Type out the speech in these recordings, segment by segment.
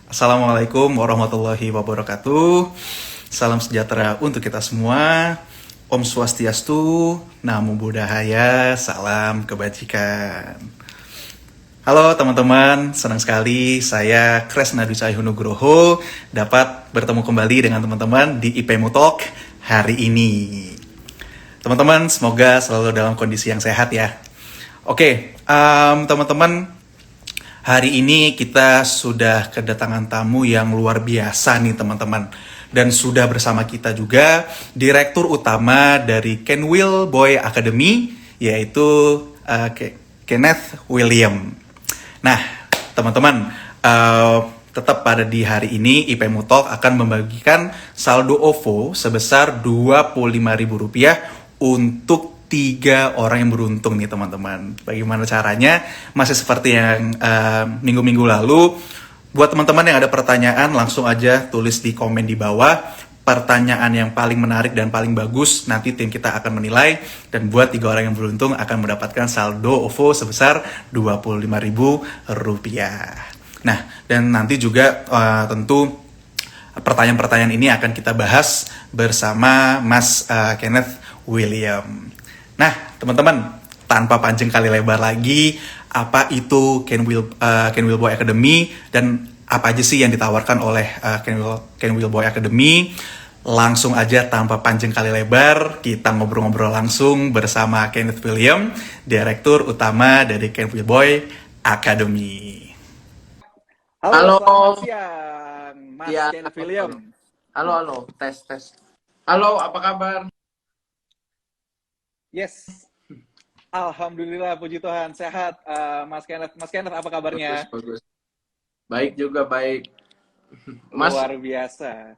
Assalamualaikum warahmatullahi wabarakatuh. Salam sejahtera untuk kita semua. Om Swastiastu, Namo Buddhaya, salam kebajikan. Halo teman-teman, senang sekali saya Kresna Dwi Cahyo Nugroho dapat bertemu kembali dengan teman-teman di IPmu Talk hari ini. Teman-teman, semoga selalu dalam kondisi yang sehat ya. Oke, teman-teman, hari ini kita sudah kedatangan tamu yang luar biasa nih teman-teman. Dan sudah bersama kita juga Direktur Utama dari Kenwill Boy Academy, yaitu Kenneth William. Nah, teman-teman, tetap pada di hari ini IPmu Talk akan membagikan saldo OVO sebesar Rp25.000 untuk 3 orang yang beruntung nih teman-teman. Bagaimana caranya? Masih seperti yang minggu-minggu lalu. Buat teman-teman yang ada pertanyaan, langsung aja tulis di komen di bawah. Pertanyaan yang paling menarik dan paling bagus, nanti tim kita akan menilai. Dan buat 3 orang yang beruntung akan mendapatkan saldo OVO sebesar Rp25.000. Nah, dan nanti juga tentu pertanyaan-pertanyaan ini akan kita bahas bersama Mas Kenneth William. Nah, teman-teman, tanpa panjang kali lebar lagi, apa itu Kenwill Boy Academy dan apa aja sih yang ditawarkan oleh Kenwill Boy Academy? Langsung aja tanpa panjang kali lebar, kita ngobrol-ngobrol langsung bersama Kenneth William, Direktur Utama dari Kenwill Boy Academy. Halo, Selamat siang, Mas ya. Kenneth William. Halo, tes. Halo, apa kabar? Yes, Alhamdulillah, puji Tuhan, sehat, Mas Kenneth. Mas Kenneth, apa kabarnya? Bagus. Baik juga, baik. Mas, luar biasa.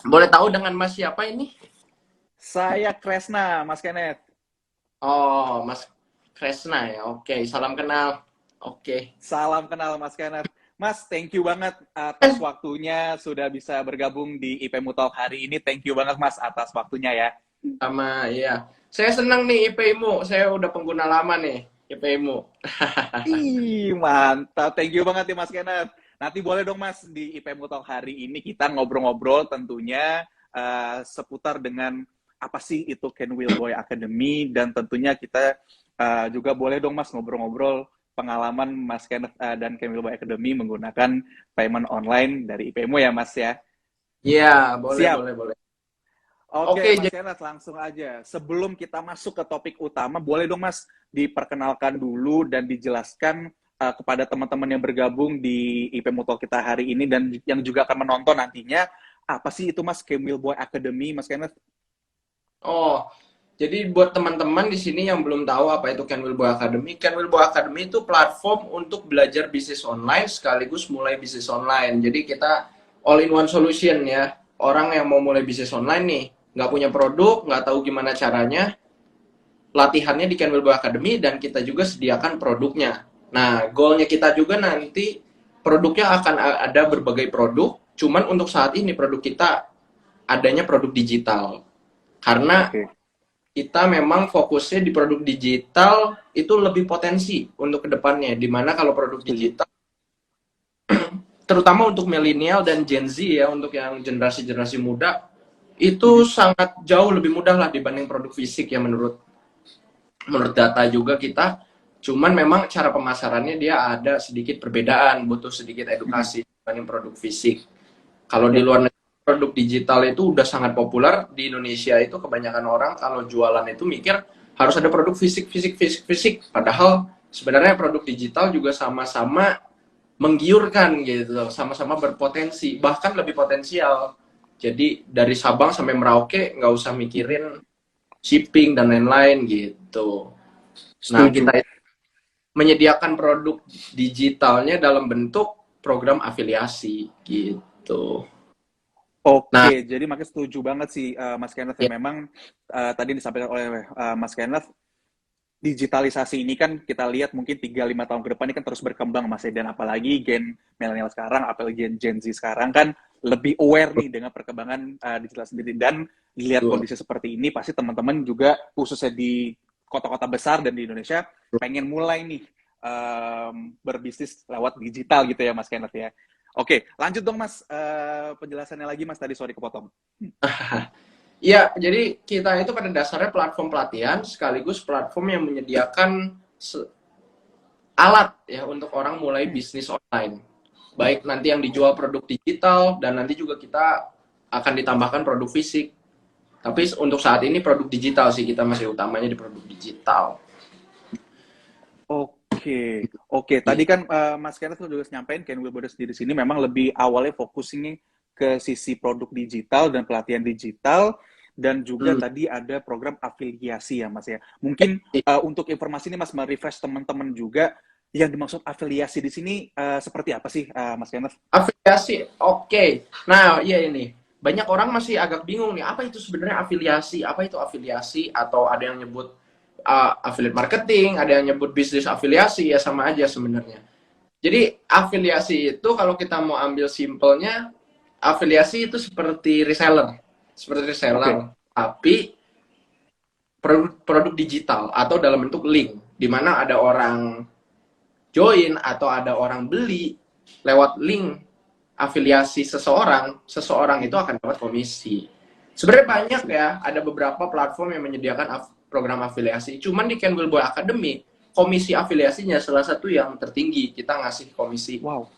boleh tahu dengan Mas siapa ini? Saya Kresna, Mas Kenneth. Oh, Mas Kresna ya. Oke, salam kenal. Oke. Salam kenal, Mas Kenneth. Mas, thank you banget atas waktunya sudah bisa bergabung di IPmu Talk hari ini. Thank you banget, Mas, atas waktunya ya. Sama, iya. Saya senang nih IPmu. Saya udah pengguna lama nih IPmu. Ih, mantap. Thank you banget ya, Mas Kenneth. Nanti boleh dong, Mas, di IPmu Talk hari ini kita ngobrol-ngobrol tentunya seputar dengan apa sih itu Kenwill Boy Academy, dan tentunya kita juga boleh dong, Mas, ngobrol-ngobrol pengalaman Mas Kenneth dan Kenwill Boy Academy menggunakan payment online dari IPmu ya, Mas ya. Iya, boleh, Siap. boleh. Oke, Mas Kenneth, langsung aja. Sebelum kita masuk ke topik utama, boleh dong, Mas, diperkenalkan dulu dan dijelaskan kepada teman-teman yang bergabung di IPmu Talk kita hari ini dan yang juga akan menonton nantinya, apa sih itu, Mas, Kenwill Boy Academy, Mas Kenneth? Oh, jadi buat teman-teman di sini yang belum tahu apa itu Kenwill Boy Academy itu platform untuk belajar bisnis online sekaligus mulai bisnis online. Jadi kita all in one solution ya. Orang yang mau mulai bisnis online nih, nggak punya produk, nggak tahu gimana caranya, latihannya di Kenwill Boy Academy dan kita juga sediakan produknya. Nah, goalnya kita juga nanti produknya akan ada berbagai produk, cuman untuk saat ini produk kita adanya produk digital. Karena kita memang fokusnya di produk digital itu lebih potensi untuk kedepannya. Dimana kalau produk digital, terutama untuk milenial dan Gen Z ya, untuk yang generasi-generasi muda, itu sangat jauh lebih mudah lah dibanding produk fisik ya menurut data juga kita. Cuman memang cara pemasarannya dia ada sedikit perbedaan, butuh sedikit edukasi dibanding produk fisik. Kalau di luar negeri produk digital itu udah sangat populer, di Indonesia itu kebanyakan orang kalau jualan itu mikir harus ada produk fisik. Padahal sebenarnya produk digital juga sama-sama menggiurkan gitu, sama-sama berpotensi, bahkan lebih potensial. Jadi dari Sabang sampai Merauke nggak usah mikirin shipping dan lain-lain gitu. Nah, kita menyediakan produk digitalnya dalam bentuk program afiliasi gitu. Oke, jadi makanya setuju banget sih Mas Kenneth. Ya. Memang tadi disampaikan oleh Mas Kenneth, digitalisasi ini kan kita lihat mungkin 3-5 tahun ke depan ini kan terus berkembang, Mas, dan apalagi gen milenial sekarang, apalagi Gen Z sekarang kan lebih aware nih dengan perkembangan digital sendiri, dan dilihat kondisi seperti ini pasti teman-teman juga khususnya di kota-kota besar dan di Indonesia pengen mulai nih berbisnis lewat digital gitu ya, Mas Kenneth ya. Oke, lanjut dong Mas. Penjelasannya lagi Mas, tadi sorry kepotong. Ya, jadi kita itu pada dasarnya platform pelatihan sekaligus platform yang menyediakan alat ya untuk orang mulai bisnis online. Baik nanti yang dijual produk digital dan nanti juga kita akan ditambahkan produk fisik. Tapi untuk saat ini produk digital sih, kita masih utamanya di produk digital. Oke. Tadi kan Mas Kenneth juga nyampain Can Will Borders di sini memang lebih awalnya fokusnya ke sisi produk digital dan pelatihan digital, dan juga tadi ada program afiliasi ya Mas ya. Mungkin untuk informasi ini Mas merefresh teman-teman juga, yang dimaksud afiliasi di sini seperti apa sih Mas Kenneth? Afiliasi, oke. Nah, iya ini. Banyak orang masih agak bingung nih, apa itu sebenarnya afiliasi? Apa itu afiliasi? Atau ada yang nyebut affiliate marketing, ada yang nyebut bisnis afiliasi, ya sama aja sebenarnya. Jadi afiliasi itu kalau kita mau ambil simpelnya, afiliasi itu seperti reseller, tapi produk digital atau dalam bentuk link, di mana ada orang join atau ada orang beli lewat link afiliasi seseorang itu akan dapat komisi. Sebenarnya banyak ya, ada beberapa platform yang menyediakan program afiliasi. Cuman di Can Will Boy Academy, komisi afiliasinya salah satu yang tertinggi. Kita ngasih komisi. Wow.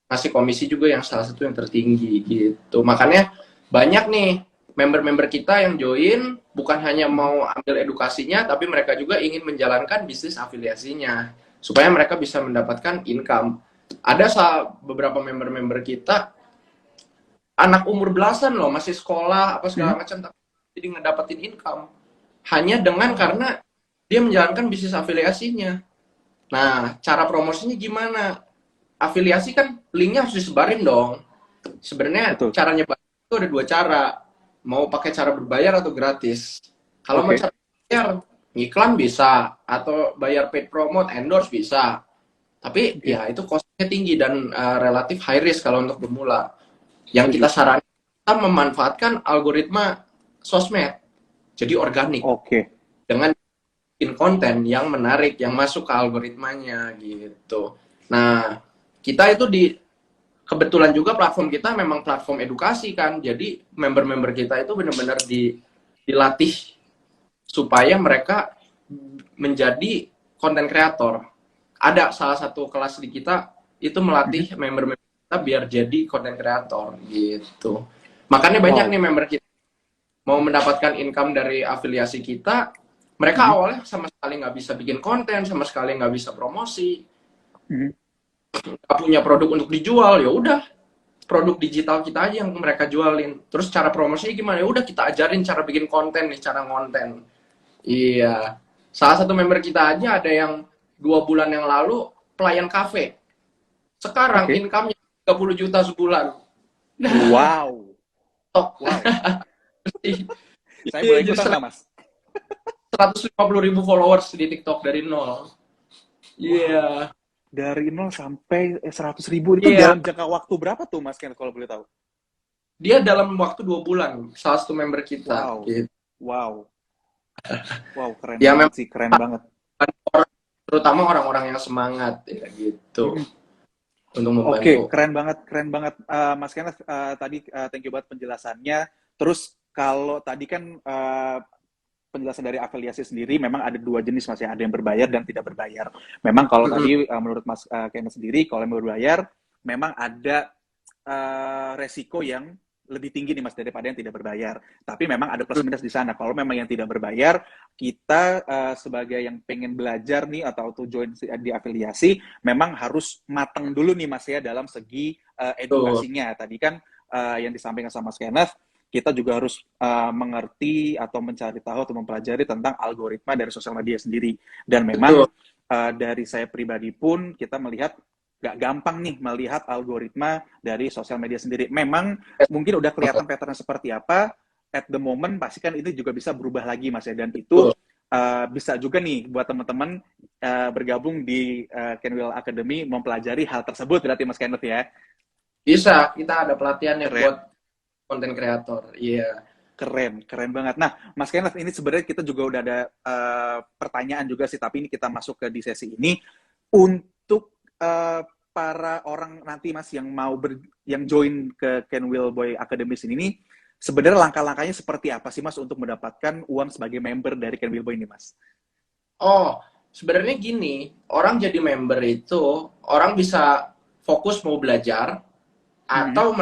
Ngasih komisi juga yang salah satu yang tertinggi gitu. Makanya banyak nih member-member kita yang join bukan hanya mau ambil edukasinya, tapi mereka juga ingin menjalankan bisnis afiliasinya supaya mereka bisa mendapatkan income. Ada beberapa member-member kita anak umur belasan loh, masih sekolah apa segala macam, tapi jadi ngedapetin income hanya dengan karena dia menjalankan bisnis afiliasinya. Nah, cara promosinya gimana? Afiliasi kan linknya harus disebarin dong. Sebenarnya cara nyebar itu ada 2 cara. Mau pakai cara berbayar atau gratis. Kalau mau cara bayar, iklan bisa, atau bayar paid promote, endorse bisa. Tapi ya itu cost-nya tinggi dan relatif high risk kalau untuk pemula. Yang kita sarankan, kita memanfaatkan algoritma sosmed. Jadi organik. Dengan bikin konten yang menarik, yang masuk ke algoritmanya gitu. Nah, kita itu kebetulan juga platform kita memang platform edukasi kan. Jadi member-member kita itu benar-benar dilatih supaya mereka menjadi konten kreator. Ada salah satu kelas di kita itu melatih member-member kita biar jadi konten kreator gitu. Makanya banyak nih member kita mau mendapatkan income dari afiliasi kita, mereka awalnya sama sekali nggak bisa bikin konten, sama sekali nggak bisa promosi, nggak punya produk untuk dijual, ya udah produk digital kita aja yang mereka jualin. Terus cara promosinya gimana? Ya udah kita ajarin cara bikin konten nih, cara ngonten. Iya, salah satu member kita aja ada yang 2 bulan yang lalu pelayan kafe. Sekarang income-nya 30 juta sebulan. Wow. Saya boleh ikutan nggak, Mas? 150.000 followers di TikTok dari nol. Iya. Dari 0 sampai 100.000 itu dalam jangka waktu berapa tuh, Mas Ken, kalau boleh tahu? Dia dalam waktu 2 bulan, salah satu member kita. Wow, keren ya, banget sih, keren banget. Terutama orang-orang yang semangat, ya gitu. Untuk membantu. Oke, keren banget. Mas Kenneth, tadi thank you banget penjelasannya. Terus kalau tadi kan penjelasan dari afiliasi sendiri memang ada 2 jenis, Mas ya, ada yang berbayar dan tidak berbayar. Memang kalau tadi menurut Mas Kenneth sendiri, kalau yang berbayar memang ada resiko yang lebih tinggi nih Mas daripada yang tidak berbayar. Tapi memang ada plus minus di sana. Kalau memang yang tidak berbayar, kita sebagai yang pengen belajar nih atau to join di afiliasi, memang harus matang dulu nih Mas ya dalam segi edukasinya. Tadi kan yang disampaikan sama Mas Kenneth, kita juga harus mengerti atau mencari tahu atau mempelajari tentang algoritma dari sosial media sendiri. Dan memang dari saya pribadi pun kita melihat gak gampang nih melihat algoritma dari sosial media sendiri. Memang mungkin udah kelihatan pattern seperti apa, at the moment pasti kan itu juga bisa berubah lagi Mas ya. Dan itu bisa juga nih buat teman-teman bergabung di Can Will Academy mempelajari hal tersebut berarti Mas Kenneth ya? Bisa, kita ada pelatihannya buat konten kreator. Iya. Keren banget. Nah, Mas Kenneth, ini sebenarnya kita juga udah ada pertanyaan juga sih, tapi ini kita masuk ke di sesi ini. Untuk para orang nanti Mas yang mau yang join ke Ken Will Boy Academy ini sebenarnya langkah-langkahnya seperti apa sih Mas untuk mendapatkan uang sebagai member dari Ken Will Boy ini Mas? Oh, sebenarnya gini, orang jadi member itu orang bisa fokus mau belajar atau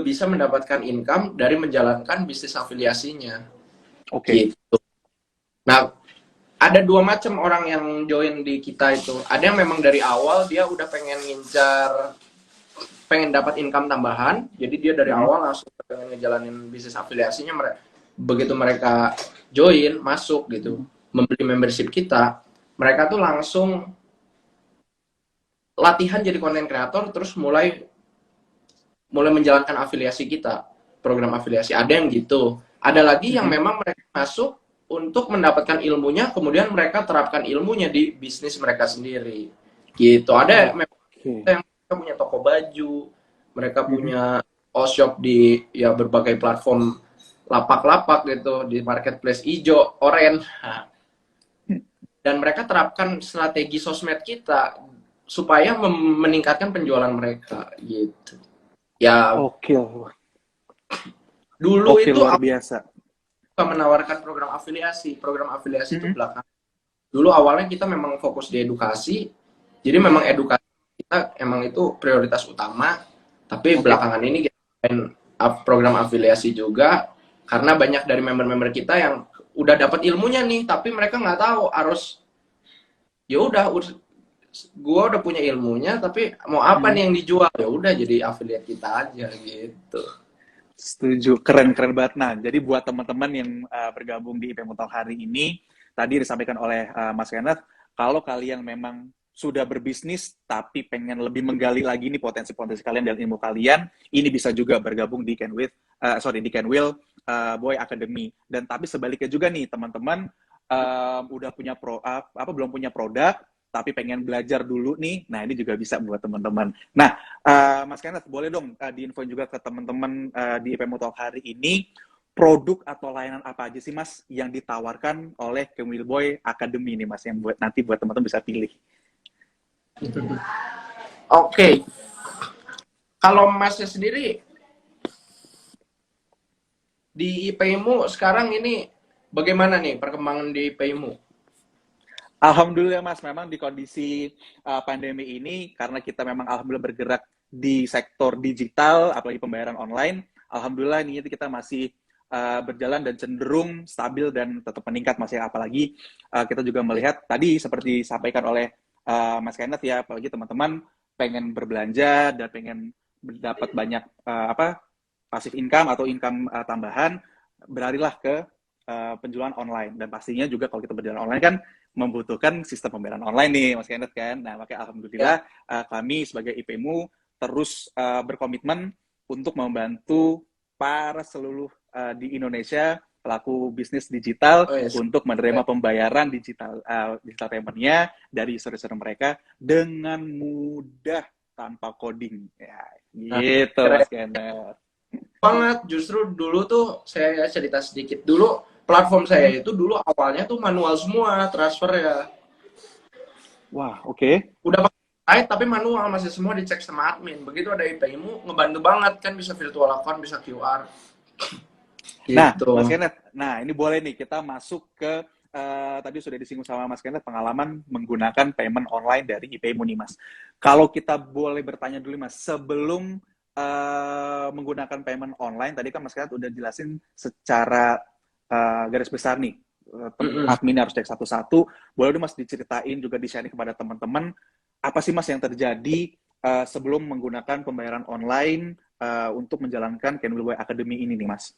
bisa mendapatkan income dari menjalankan bisnis afiliasinya. Oke. Gitu. Nah, ada dua macam orang yang join di kita itu. Ada yang memang dari awal dia udah pengen dapat income tambahan, jadi dia dari awal langsung pengen ngejalanin bisnis afiliasinya. Begitu mereka join, masuk gitu, membeli membership kita, mereka tuh langsung latihan jadi content creator, terus mulai menjalankan afiliasi kita, program afiliasi. Ada yang gitu. Ada lagi yang memang mereka masuk untuk mendapatkan ilmunya, kemudian mereka terapkan ilmunya di bisnis mereka sendiri. Gitu. Ada memang yang mereka punya toko baju, mereka punya shop di ya berbagai platform lapak-lapak gitu, di marketplace hijau, oranye. Dan mereka terapkan strategi sosmed kita supaya meningkatkan penjualan mereka gitu. Ya, Oke. dulu Oke, itu luar biasa. aku menawarkan program afiliasi. Program afiliasi itu belakang. Dulu awalnya kita memang fokus di edukasi. Jadi memang edukasi kita emang itu prioritas utama. Tapi belakangan ini kita main program afiliasi juga karena banyak dari member-member kita yang udah dapat ilmunya nih, tapi mereka nggak tahu harus ya udah gua udah punya ilmunya tapi mau apa nih yang dijual, ya udah jadi affiliate kita aja gitu. Setuju, keren banget. Nah, jadi buat teman-teman yang bergabung di IPM Talk hari ini, tadi disampaikan oleh Mas Kenneth, kalau kalian memang sudah berbisnis tapi pengen lebih menggali lagi nih potensi-potensi kalian dan ilmu kalian, ini bisa juga bergabung di Ken Will Boy Academy. Dan tapi sebaliknya juga nih teman-teman udah punya belum punya produk tapi pengen belajar dulu nih, nah ini juga bisa buat teman-teman. Nah, Mas Kenneth, boleh dong diinfo juga ke teman-teman di IPM Talk hari ini, produk atau layanan apa aja sih Mas yang ditawarkan oleh Ken Will Boy Academy ini Mas, yang nanti buat teman-teman bisa pilih. Oke. Kalau Masnya sendiri di IPmu sekarang ini bagaimana nih perkembangan di IPmu? Alhamdulillah Mas, memang di kondisi pandemi ini, karena kita memang alhamdulillah bergerak di sektor digital, apalagi pembayaran online, alhamdulillah ini kita masih berjalan dan cenderung stabil dan tetap meningkat Mas ya. Apalagi kita juga melihat tadi seperti disampaikan oleh Mas Kenneth ya, apalagi teman-teman pengen berbelanja dan pengen dapat banyak passive income atau income tambahan, beralihlah ke penjualan online. Dan pastinya juga kalau kita berjalan online kan membutuhkan sistem pembayaran online nih Mas Kenneth kan. Nah, makanya alhamdulillah kami sebagai IPmu terus berkomitmen untuk membantu para seluruh di Indonesia pelaku bisnis digital untuk menerima pembayaran digital payment-nya dari user-user mereka dengan mudah tanpa coding. Ya, gitu Mas Kenneth. Banget, justru dulu tuh saya cerita sedikit dulu, platform saya itu dulu awalnya tuh manual semua transfer ya. Wah, oke. Udah pakai tapi manual, masih semua dicek sama admin. Begitu ada IPmu ngebantu banget kan, bisa virtual account, bisa QR. Gitu. Nah, Mas Kenneth, nah ini boleh nih kita masuk ke tadi sudah disinggung sama Mas Kenneth pengalaman menggunakan payment online dari IPmu nih Mas. Kalau kita boleh bertanya dulu Mas, sebelum menggunakan payment online, tadi kan Mas Kenneth udah jelasin secara garis besar nih, admin harus cek satu-satu. Boleh dong Mas diceritain juga di-sharing kepada teman-teman, apa sih Mas yang terjadi sebelum menggunakan pembayaran online untuk menjalankan Ken Will Boy Academy ini nih Mas?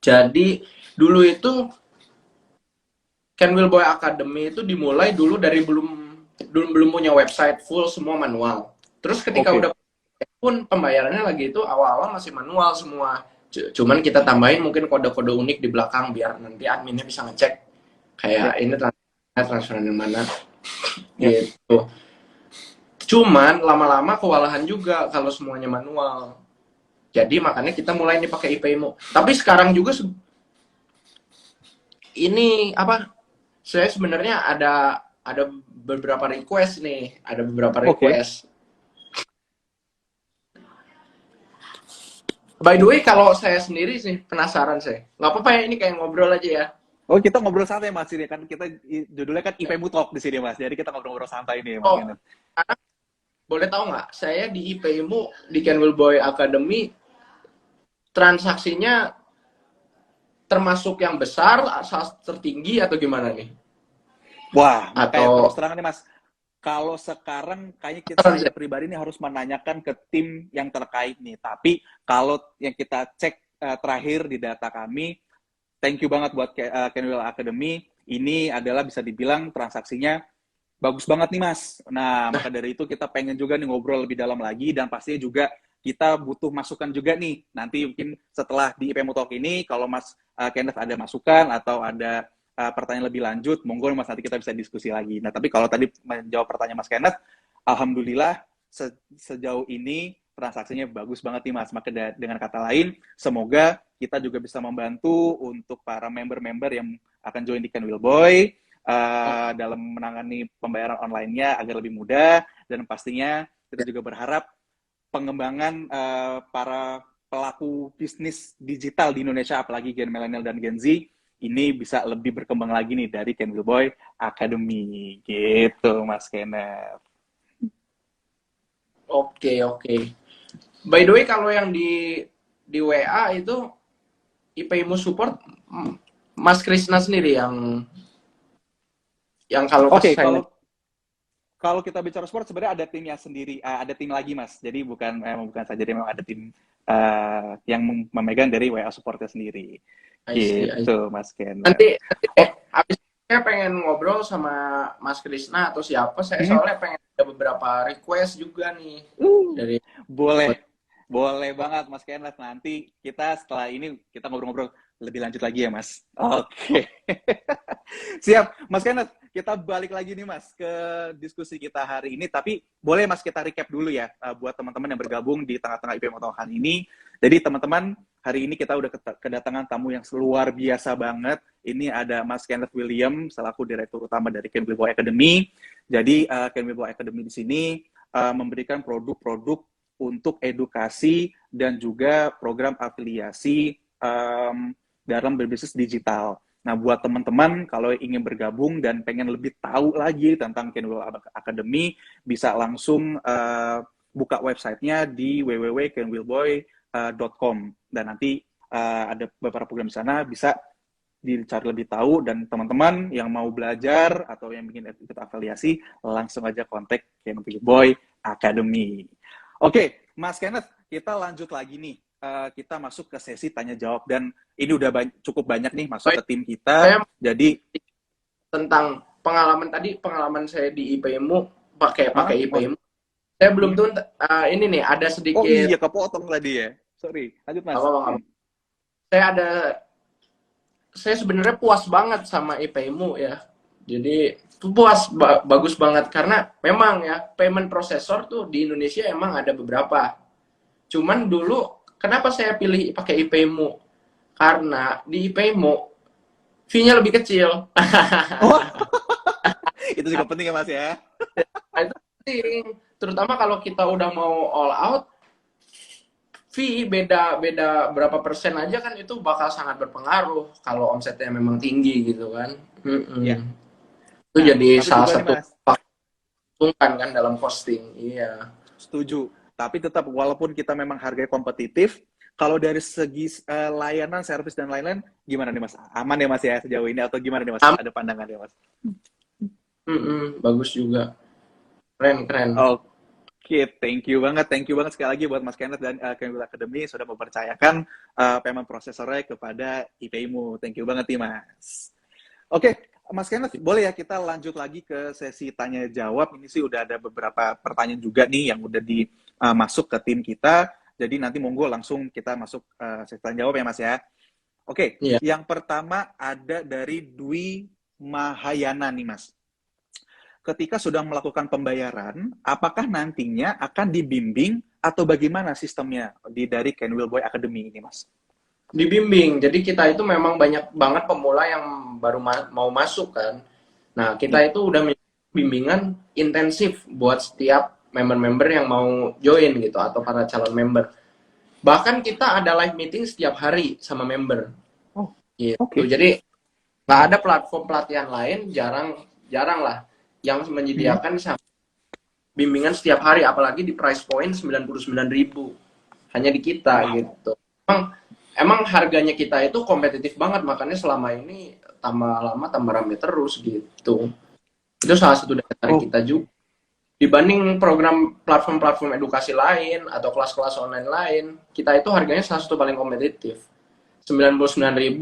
Jadi dulu itu Ken Will Boy Academy itu dimulai dulu dari belum punya website, full semua manual. Terus ketika udah pun pembayarannya lagi itu awal-awal masih manual semua. Cuman kita tambahin mungkin kode-kode unik di belakang biar nanti adminnya bisa ngecek kayak ini transferan yang mana gitu. Cuman lama-lama kewalahan juga kalau semuanya manual. Jadi makanya kita mulai nih pakai IPmu. Tapi sekarang juga ini apa? Saya sebenarnya ada beberapa request nih, ada beberapa request. By the way, kalau saya sendiri sih penasaran saya. Nggak apa-apa ya, ini kayak ngobrol aja ya. Oh, kita ngobrol santai Mas ini kan kita judulnya kan IPmu Talk di sini Mas. Jadi kita ngobrol-ngobrol santai nih Mas Oh, Kenneth. sekarang boleh tahu nggak? Saya di IPmu di Kenwil Boy Academy transaksinya termasuk yang besar, asal tertinggi atau gimana nih? Wah, makanya Atau terus terang nih Mas, kalau sekarang kayaknya saya pribadi ini harus menanyakan ke tim yang terkait nih. Tapi kalau yang kita cek terakhir di data kami, thank you banget buat Kenwil Academy. Ini adalah bisa dibilang transaksinya bagus banget nih Mas. Nah, maka dari itu kita pengen juga nih ngobrol lebih dalam lagi dan pastinya juga kita butuh masukan juga nih. Nanti mungkin setelah di IPmu Talk ini, kalau Mas Kenneth ada masukan atau ada pertanyaan lebih lanjut, monggo Mas nanti kita bisa diskusi lagi. Nah, tapi kalau tadi menjawab pertanyaan Mas Kenneth, alhamdulillah sejauh ini transaksinya bagus banget nih Mas. Maka dengan kata lain, semoga kita juga bisa membantu untuk para member-member yang akan join di Kenwil Boy dalam menangani pembayaran online-nya agar lebih mudah, dan pastinya kita juga berharap pengembangan para pelaku bisnis digital di Indonesia, apalagi Gen Millennial dan Gen Z, ini bisa lebih berkembang lagi nih dari Kenwil Boy Academy. Gitu, Mas Kenneth. Oke, oke. By the way, kalau yang di WA itu IPmu support Mas Krisna sendiri yang kalau Oke, saya kalau kita bicara sport sebenarnya ada timnya sendiri, ada tim lagi Mas. Jadi bukan saja, jadi memang ada tim yang memegang dari WA supportnya sendiri. I see. Gitu, Mas Ken. Nanti habis saya pengen ngobrol sama Mas Krisna atau siapa, saya soalnya pengen ada beberapa request juga nih dari Boleh banget Mas Kenneth. Nanti kita setelah ini kita ngobrol-ngobrol lebih lanjut lagi ya Mas. Oke. Siap, Mas Kenneth. Kita balik lagi nih Mas ke diskusi kita hari ini. Tapi boleh Mas kita recap dulu ya buat teman-teman yang bergabung di tengah-tengah IPmu Talk ini. Jadi teman-teman, hari ini kita udah kedatangan tamu yang luar biasa banget. Ini ada Mas Kenneth William selaku Direktur Utama dari Kenwil Boy Academy. Jadi Kenwil Boy Academy di sini memberikan produk-produk untuk edukasi dan juga program afiliasi dalam berbisnis digital. Nah, buat teman-teman kalau ingin bergabung dan pengen lebih tahu lagi tentang Kenwil Academy, bisa langsung buka websitenya di www.kenwilboy.com dan nanti ada beberapa program di sana bisa dicari lebih tahu, dan teman-teman yang mau belajar atau yang ingin ikut afiliasi langsung aja kontak Kenwil Boy Academy. Oke, Mas Kenneth, kita lanjut lagi nih. Kita masuk ke sesi tanya jawab, dan ini udah cukup banyak nih masuk ke tim kita. Jadi tentang pengalaman saya di IPmu pakai IPmu. Saya belum tuh ini nih ada sedikit. Oh iya, kepotong tadi ya. Sorry, lanjut Mas. Saya sebenarnya puas banget sama IPmu ya. Jadi puas, bagus banget karena memang ya payment processor tuh di Indonesia emang ada beberapa. Cuman dulu kenapa saya pilih pakai IPmu? Karena di IPmu fee-nya lebih kecil. Oh. Itu juga penting ya Mas ya. Itu penting, terutama kalau kita udah mau all out, fee beda berapa persen aja kan itu bakal sangat berpengaruh kalau omsetnya memang tinggi gitu kan. Ya. Itu jadi salah satu faktor kan dalam costing. Iya. Setuju. Tapi tetap walaupun kita memang harganya kompetitif, kalau dari segi layanan, servis dan lain-lain, gimana nih Mas? Aman ya Mas ya sejauh ini atau gimana nih Mas? Ada pandangan ya Mas? Bagus juga. Keren. Oke, thank you banget sekali lagi buat Mas Kenneth dan Kenwil Academy sudah mempercayakan payment prosesornya kepada IPmu. Thank you banget nih Mas. Oke, Mas Kenneth, boleh ya kita lanjut lagi ke sesi tanya jawab. Ini sih udah ada beberapa pertanyaan juga nih yang udah masuk ke tim kita. Jadi nanti monggo langsung kita masuk sesi tanya jawab ya Mas ya. Oke, Yang pertama ada dari Dwi Mahayana nih Mas. Ketika sudah melakukan pembayaran, apakah nantinya akan dibimbing atau bagaimana sistemnya dari Kenwil Boy Academy ini Mas? Dibimbing, jadi kita itu memang banyak banget pemula yang baru mau masuk kan. Nah, kita itu udah bimbingan intensif buat setiap member-member yang mau join gitu, atau para calon member. Bahkan kita ada live meeting setiap hari sama member. Oh, Gitu. oke. Jadi nggak ada platform pelatihan lain, jarang lah yang menyediakan bimbingan setiap hari, apalagi di price point 99.000 hanya di kita gitu. Emang harganya kita itu kompetitif banget, makanya selama ini tambah lama tambah rame terus gitu. Itu salah satu daya tarik kita juga. Dibanding program platform-platform edukasi lain atau kelas-kelas online lain, kita itu harganya salah satu paling kompetitif. 99.000,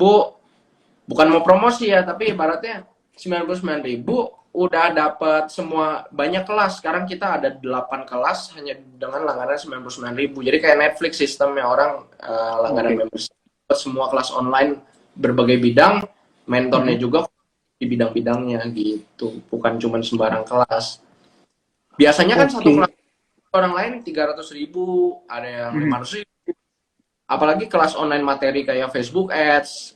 bukan mau promosi ya, tapi ibaratnya 99.000 udah dapat semua banyak kelas. Sekarang kita ada 8 kelas hanya dengan langganan 99.000. Jadi kayak Netflix sistemnya, orang langganan membership semua kelas online berbagai bidang, mentornya juga di bidang-bidangnya gitu. Bukan cuma sembarang kelas. Biasanya kan satu kelas orang lain 300.000, ada yang 500.000. Apalagi kelas online materi kayak Facebook Ads,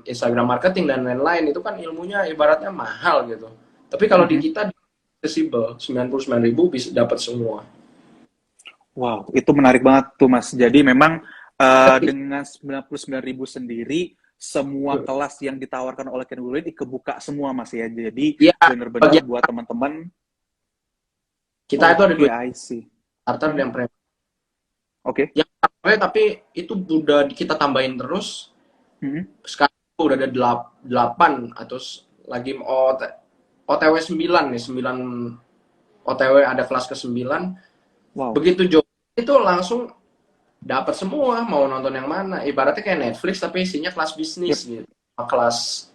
Instagram marketing dan lain-lain, itu kan ilmunya ibaratnya mahal gitu. Tapi kalau di kita accessible, 99.000 bisa dapat semua. Wow, itu menarik banget tuh Mas. Jadi memang dengan 99.000 sendiri, semua kelas yang ditawarkan oleh Ken Will kebuka semua Mas ya. Jadi benar-benar buat teman-teman. Kita itu ada dua starter dan premium. Oke. Yang tapi itu udah kita tambahin terus. Sekarang udah ada 8 atau lagi OTW 9 nih, 9 OTW ada kelas ke-9. Wow. Begitu itu langsung dapat semua, mau nonton yang mana. Ibaratnya kayak Netflix tapi isinya kelas bisnis gitu. Kelas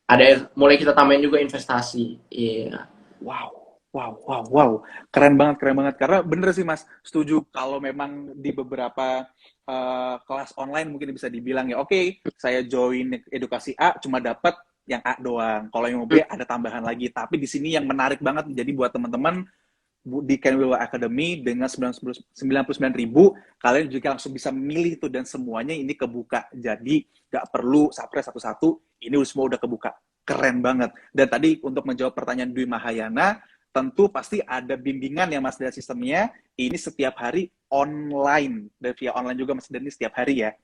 ada mulai kita tambahin juga investasi. Iya. Wow. Keren banget. Karena bener sih Mas, setuju kalau memang di beberapa kelas online mungkin bisa dibilang ya, oke, saya join edukasi A cuma dapat yang A doang. Kalau yang B ada tambahan lagi. Tapi di sini yang menarik banget jadi buat teman-teman di Ken Will Academy dengan 99.000, kalian juga langsung bisa milih tuh dan semuanya ini kebuka. Jadi nggak perlu subscribe satu-satu, ini semua udah kebuka. Keren banget. Dan tadi untuk menjawab pertanyaan Dwi Mahayana, tentu pasti ada bimbingan ya Mas dari sistemnya. Ini setiap hari online dan via online juga Mas, dan ini setiap hari ya.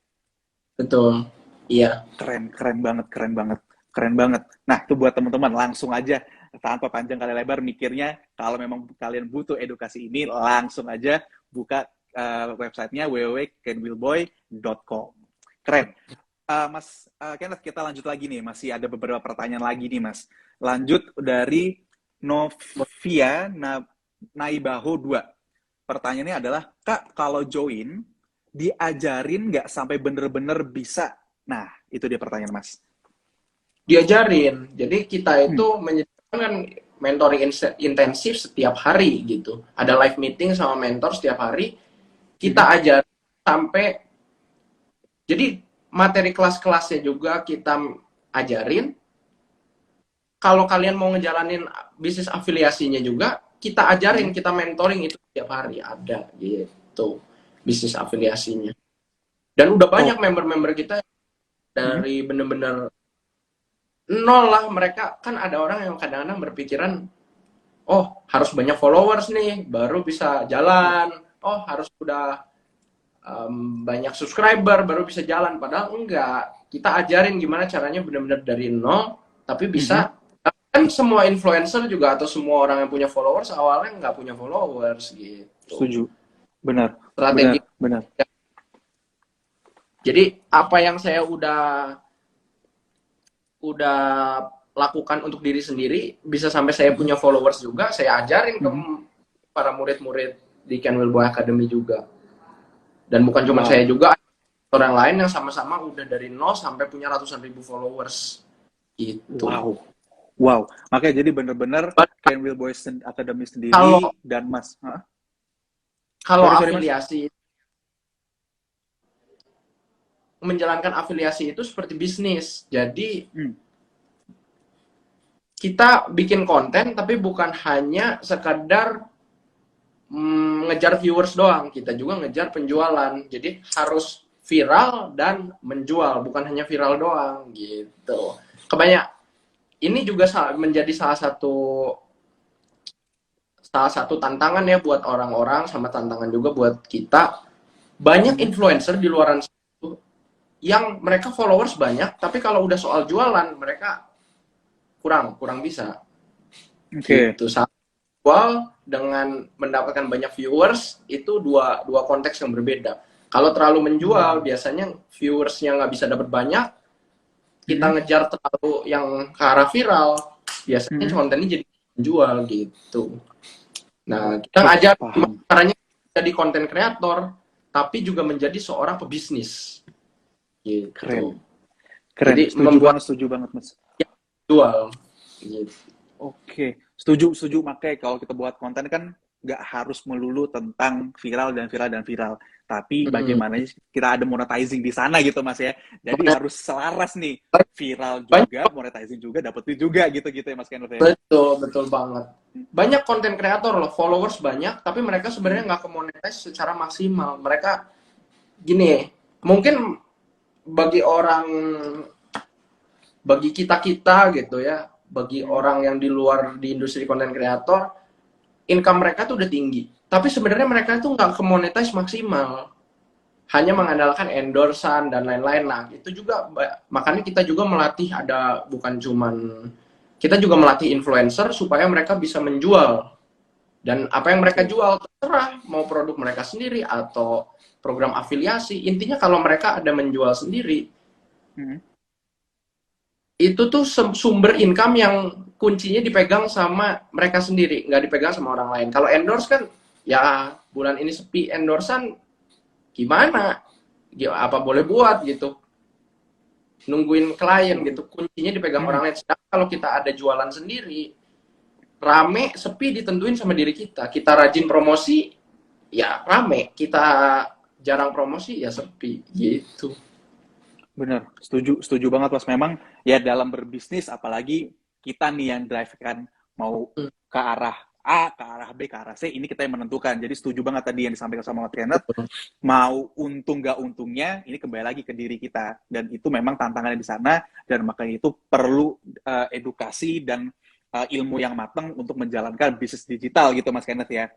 Betul. Iya. Keren banget. Nah, itu buat teman-teman langsung aja tanpa panjang kali lebar mikirnya, kalau memang kalian butuh edukasi ini langsung aja buka websitenya www.kenwillboy.com. Keren. Mas Kenneth, kita lanjut lagi nih, masih ada beberapa pertanyaan lagi nih Mas. Lanjut dari Novia Naibaho 2. Pertanyaannya adalah, Kak, kalau join, diajarin nggak sampai bener-bener bisa? Nah, itu dia pertanyaan Mas. Diajarin. Jadi kita itu menyediakan mentoring intensif setiap hari gitu. Ada live meeting sama mentor setiap hari. Kita ajarin sampai, jadi materi kelas-kelasnya juga kita ajarin. Kalau kalian mau ngejalanin bisnis afiliasinya juga, kita ajarin, kita mentoring itu setiap hari ada gitu bisnis afiliasinya. Dan udah banyak member-member kita dari bener-bener nol lah. Mereka kan ada orang yang kadang-kadang berpikiran, oh harus banyak followers nih baru bisa jalan, oh harus udah banyak subscriber baru bisa jalan. Padahal enggak, kita ajarin gimana caranya bener-bener dari nol tapi bisa. Kan semua influencer juga atau semua orang yang punya followers awalnya nggak punya followers gitu. Setuju. Benar. Strategi. Benar. Jadi apa yang saya udah lakukan untuk diri sendiri, bisa sampai saya punya followers juga, saya ajarin ke para murid-murid di Ken Will Boy Academy juga. Dan bukan cuma saya juga, orang lain yang sama-sama udah dari nol sampai punya ratusan ribu followers gitu. Wow, makanya jadi benar-benar Ken Will Boy Academy sendiri dan Mas. Kalau afiliasi, menjalankan afiliasi itu seperti bisnis. Jadi kita bikin konten, tapi bukan hanya sekadar ngejar viewers doang. Kita juga ngejar penjualan. Jadi harus viral dan menjual, bukan hanya viral doang gitu. Ini juga menjadi salah satu tantangan ya buat orang-orang, sama tantangan juga buat kita. Banyak influencer di luaran situ yang mereka followers banyak, tapi kalau udah soal jualan mereka kurang bisa. Oke. Gitu. Jual dengan mendapatkan banyak viewers itu dua konteks yang berbeda. Kalau terlalu menjual, biasanya viewersnya nggak bisa dapat banyak. Kita ngejar terlalu yang ke arah viral, biasanya kontennya jadi menjual gitu. Nah, kita ngajar gimana caranya jadi konten kreator, tapi juga menjadi seorang pebisnis. Gitu. Keren. Jadi Setuju banget, Mas. jual. Gitu. Oke, setuju. Makanya kalau kita buat konten kan nggak harus melulu tentang viral. Tapi bagaimana kita ada monetizing di sana gitu, Mas ya. Jadi harus selaras nih. Viral juga, monetizing juga, dapat duit juga gitu ya, Mas Kenneth ya. Betul banget. Banyak konten kreator loh, followers banyak, tapi mereka sebenarnya nggak ke-monetize secara maksimal. Mereka gini, mungkin bagi kita gitu ya, bagi orang yang di luar di industri konten kreator, income mereka tuh udah tinggi. Tapi sebenarnya mereka tuh nggak ke-monetize maksimal. Hanya mengandalkan endorsan dan lain-lain. Nah, itu juga makanya kita juga melatih kita juga melatih influencer supaya mereka bisa menjual. Dan apa yang mereka jual terserah, mau produk mereka sendiri atau program afiliasi. Intinya kalau mereka ada menjual sendiri, itu tuh sumber income yang kuncinya dipegang sama mereka sendiri, nggak dipegang sama orang lain. Kalau endorse kan, ya bulan ini sepi endorsan, gimana? Apa boleh buat gitu? Nungguin klien gitu, kuncinya dipegang orang lain. Sedangkan kalau kita ada jualan sendiri, rame, sepi ditentuin sama diri kita. Kita rajin promosi, ya rame. Kita jarang promosi, ya sepi gitu. Bener, setuju banget Mas. Memang ya dalam berbisnis, apalagi kita nih yang drive kan mau ke arah A, ke arah B, ke arah C, ini kita yang menentukan. Jadi setuju banget tadi yang disampaikan sama Mas Kenneth. Mau untung gak untungnya, ini kembali lagi ke diri kita. Dan itu memang tantangannya di sana, dan makanya itu perlu edukasi dan ilmu yang matang untuk menjalankan bisnis digital gitu Mas Kenneth ya.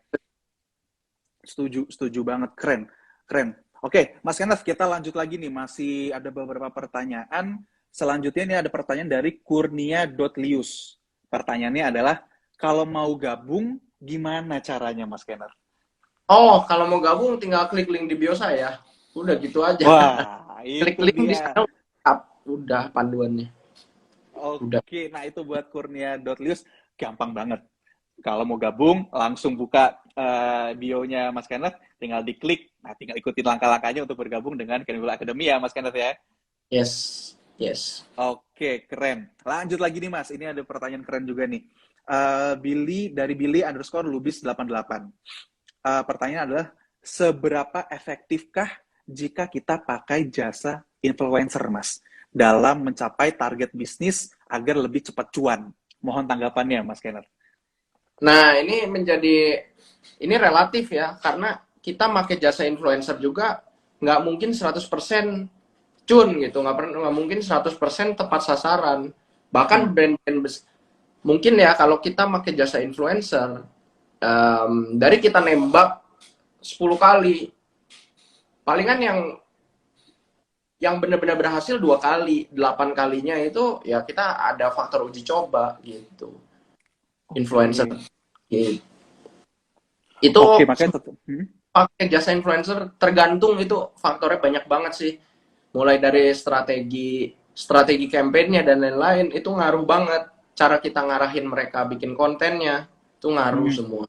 Setuju banget, keren. Oke, Mas Kenneth, kita lanjut lagi nih. Masih ada beberapa pertanyaan. Selanjutnya ini ada pertanyaan dari Kurnia.lius. Pertanyaannya adalah, kalau mau gabung, gimana caranya, Mas Kenneth? Oh, kalau mau gabung tinggal klik link di bio saya. Udah gitu aja. Wah, klik link di sana, udah panduannya. Oke, nah itu buat Kurnia.lius, gampang banget. Kalau mau gabung, langsung buka bio-nya Mas Kenneth, tinggal diklik, nah tinggal ikutin langkah-langkahnya untuk bergabung dengan Kenwil Academy ya, Mas Kenneth ya? Yes. Oke, keren. Lanjut lagi nih Mas, ini ada pertanyaan keren juga nih. Dari Billy_Lubis88. Pertanyaan adalah, seberapa efektifkah jika kita pakai jasa influencer, Mas, dalam mencapai target bisnis agar lebih cepat cuan? Mohon tanggapannya, Mas Kenneth. Nah, ini relatif ya, karena kita pakai jasa influencer juga nggak mungkin 100% cun gitu, nggak mungkin 100% tepat sasaran. Bahkan brand-brand mungkin ya kalau kita pakai jasa influencer, dari kita nembak 10 kali, palingan yang benar-benar berhasil 2 kali, 8 kalinya itu ya kita ada faktor uji coba gitu. Influencer gitu. Itu pakai jasa influencer tergantung, itu faktornya banyak banget sih, mulai dari strategi kampanyenya dan lain-lain, itu ngaruh banget. Cara kita ngarahin mereka bikin kontennya itu ngaruh semua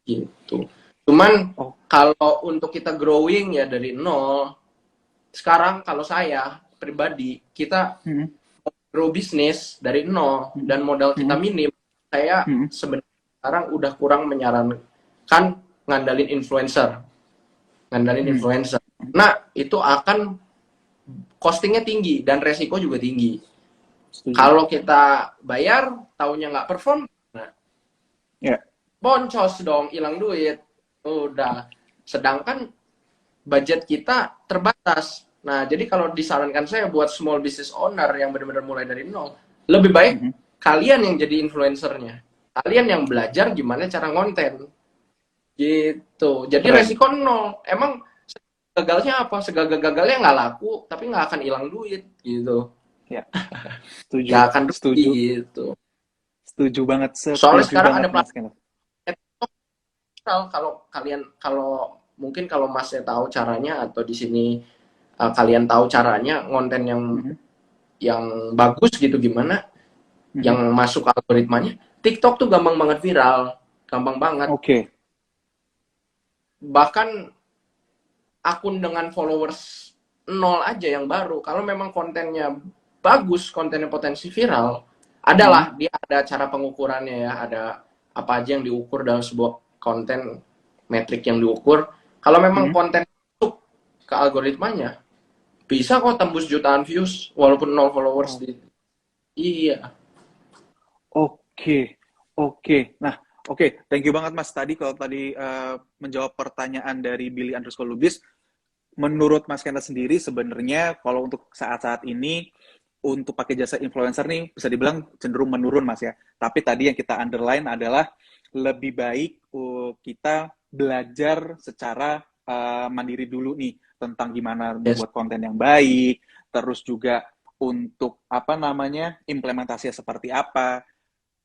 gitu. Cuman kalau untuk kita growing ya dari nol, sekarang kalau saya pribadi, kita grow bisnis dari nol dan modal kita minim, saya sebenarnya sekarang udah kurang menyarankan ngandalin influencer. Nah, itu akan costingnya tinggi dan resiko juga tinggi. Kalau kita bayar, taunya nggak perform, nah, boncos dong, hilang duit. Udah. Sedangkan budget kita terbatas. Nah, jadi kalau disarankan saya buat small business owner yang benar-benar mulai dari nol, lebih baik kalian yang jadi influencernya. Kalian yang belajar gimana cara ngonten. Gitu. Jadi resiko nol. Emang gagalnya apa? Segagal-gagalnya nggak laku, tapi nggak akan hilang duit gitu. Ya, setuju, Nggak akan rugi setuju, gitu. setuju banget, Soalnya setuju sekarang banget ada Mas Kenneth. platform, kalau kalian, kalau mungkin kalau Masnya tahu caranya, atau di sini kalian tahu caranya konten Mhm, yang bagus gitu gimana, yang mhm. masuk algoritmanya. TikTok tuh gampang banget viral, gampang banget. Oke, Bahkan akun dengan followers nol aja yang baru, kalau memang kontennya bagus, kontennya potensi viral, mhm, adalah dia ada cara pengukurannya ya, ada apa aja yang diukur dalam sebuah konten, metrik yang diukur. Kalau memang mhm. konten masuk ke algoritmanya, bisa kok tembus jutaan views walaupun nol followers Wow. di. Iya. Oke, oke. Nah, oke. Thank you banget Mas. Tadi kalau tadi menjawab pertanyaan dari Billy underscore Lubis, menurut Mas Kenneth sendiri sebenarnya kalau untuk saat-saat ini untuk pakai jasa influencer nih bisa dibilang cenderung menurun Mas ya. Tapi tadi yang kita underline adalah lebih baik kita belajar secara mandiri dulu nih tentang gimana Yes. membuat konten yang baik, terus juga untuk apa namanya implementasinya seperti apa.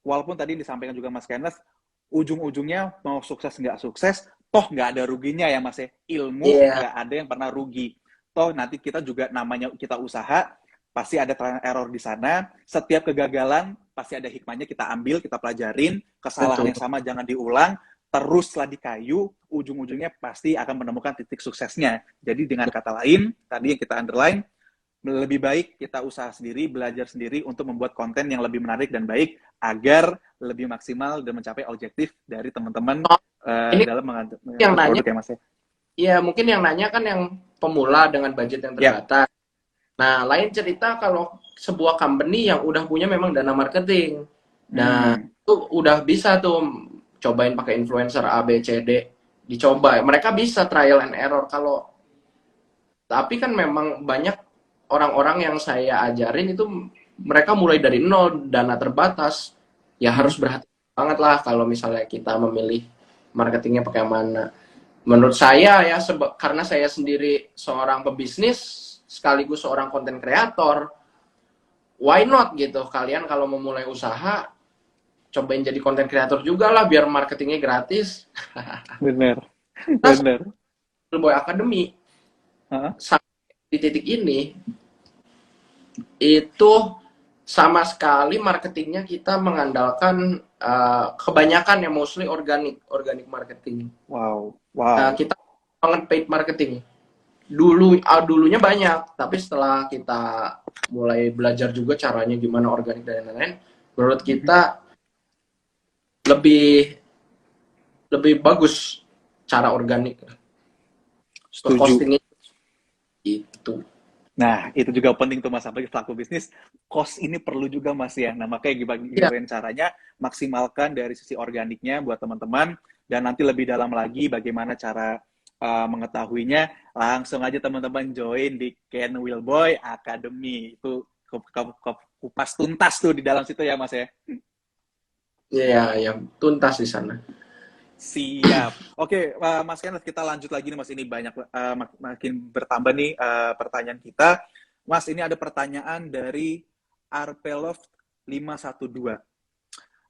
Walaupun tadi disampaikan juga Mas Kenneth, ujung-ujungnya mau sukses nggak sukses, toh nggak ada ruginya ya Mas ya. Ilmu Iya, nggak ada yang pernah rugi. Toh nanti kita juga namanya kita usaha, pasti ada trial and error di sana. Setiap kegagalan pasti ada hikmahnya, kita ambil, kita pelajarin. Kesalahan betul. yang sama jangan diulang. Teruslah di kayu, ujung-ujungnya pasti akan menemukan titik suksesnya. Jadi dengan kata lain, tadi yang kita underline, lebih baik kita usaha sendiri, belajar sendiri untuk membuat konten yang lebih menarik dan baik agar lebih maksimal dan mencapai objektif dari teman-teman Oh, ini dalam yang mengangkat nanya, produk ya Mas ya. ya mungkin yang nanya kan yang pemula dengan budget yang Yap. terbatas. Nah, lain cerita kalau sebuah company yang udah punya memang dana marketing. Nah, Hmm. itu udah bisa tuh cobain pakai influencer A, B, C, D. Dicoba. Mereka bisa trial and error. Tapi kan memang banyak orang-orang yang saya ajarin itu mereka mulai dari nol, dana terbatas. Ya Hmm. harus berhati banget lah kalau misalnya kita memilih marketingnya pakai mana. Menurut saya ya, karena saya sendiri seorang pebisnis sekaligus seorang konten kreator, why not gitu. Kalian kalau memulai usaha, cobain jadi konten kreator juga lah biar marketingnya gratis. Bener, Nah, bener. Boy Academy Hah? sampai di titik ini itu sama sekali marketingnya kita mengandalkan kebanyakan ya mostly organic marketing. Wow, Nah, wow. kita banget paid marketing. Dulunya banyak, tapi setelah kita mulai belajar juga caranya gimana organik dan lain-lain, menurut Mhm. kita lebih lebih bagus cara organik ke Setuju. costingnya itu. Nah, itu juga penting tuh Mas, apalagi pelaku bisnis, cost ini perlu juga Mas ya. Nah, makanya Iya, gimana caranya maksimalkan dari sisi organiknya buat teman-teman, dan nanti lebih dalam lagi bagaimana cara mengetahuinya, langsung aja teman-teman join di Ken Willboy Academy. Itu kupas tuntas tuh di dalam situ ya Mas ya. iya, ya, tuntas di sana. Siap. Oke, Mas Kenneth, kita lanjut lagi nih Mas. Ini banyak makin bertambah nih pertanyaan kita. Mas, ini ada pertanyaan dari Arpelov 512.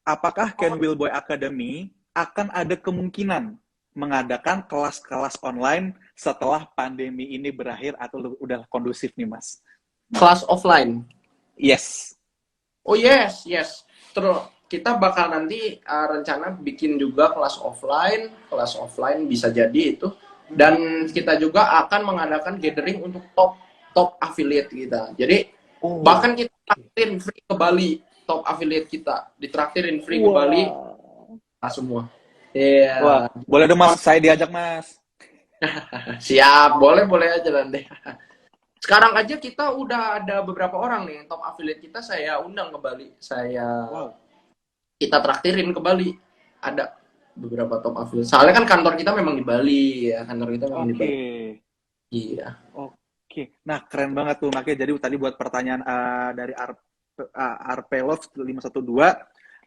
Apakah Ken Willboy Academy akan ada kemungkinan mengadakan kelas-kelas online setelah pandemi ini berakhir atau udah kondusif nih Mas? Kelas offline. Yes. Oh yes, yes. Terus kita bakal nanti rencana bikin juga kelas offline bisa jadi itu. Dan kita juga akan mengadakan gathering untuk top top affiliate kita. Jadi Oh. bahkan kita traktirin free ke Bali, top affiliate kita ditraktirin free ke Bali Wow. semua. Wah, Iya, boleh dong Mas, saya diajak Mas. siap, boleh boleh aja nanti. Sekarang aja kita udah ada beberapa orang nih top affiliate kita saya undang ke Bali. Wow. Kita traktirin ke Bali. Ada beberapa top affiliate. Soalnya kan kantor kita memang di Bali ya, kantor kita memang di Oke. Bali. Iya. Oke. Nah, keren banget tuh. Makanya jadi tadi buat pertanyaan dari Arpelov 512,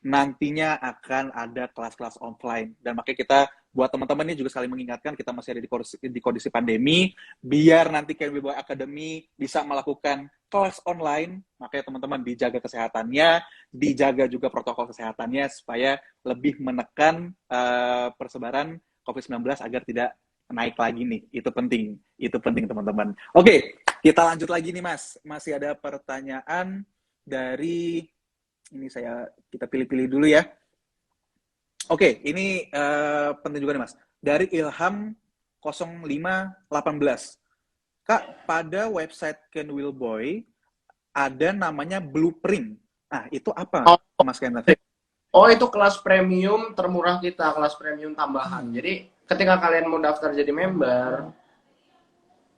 nantinya akan ada kelas-kelas offline. Dan makanya kita buat teman-teman ini juga saling mengingatkan kita masih ada di kondisi pandemi, biar nanti Can Will Boy Academy bisa melakukan kelas online, makanya teman-teman dijaga kesehatannya, dijaga juga protokol kesehatannya supaya lebih menekan persebaran COVID-19 agar tidak naik lagi nih. Itu penting teman-teman. Oke, kita lanjut lagi nih Mas. Masih ada pertanyaan dari ini kita pilih-pilih dulu ya. Oke, ini penting juga nih Mas. Dari Ilham 0518. Kak, pada website Can Will Boy ada namanya Blueprint. Nah, itu apa Mas Kenneth? Oh, itu kelas premium termurah kita, kelas premium tambahan. Jadi ketika kalian mau daftar jadi member,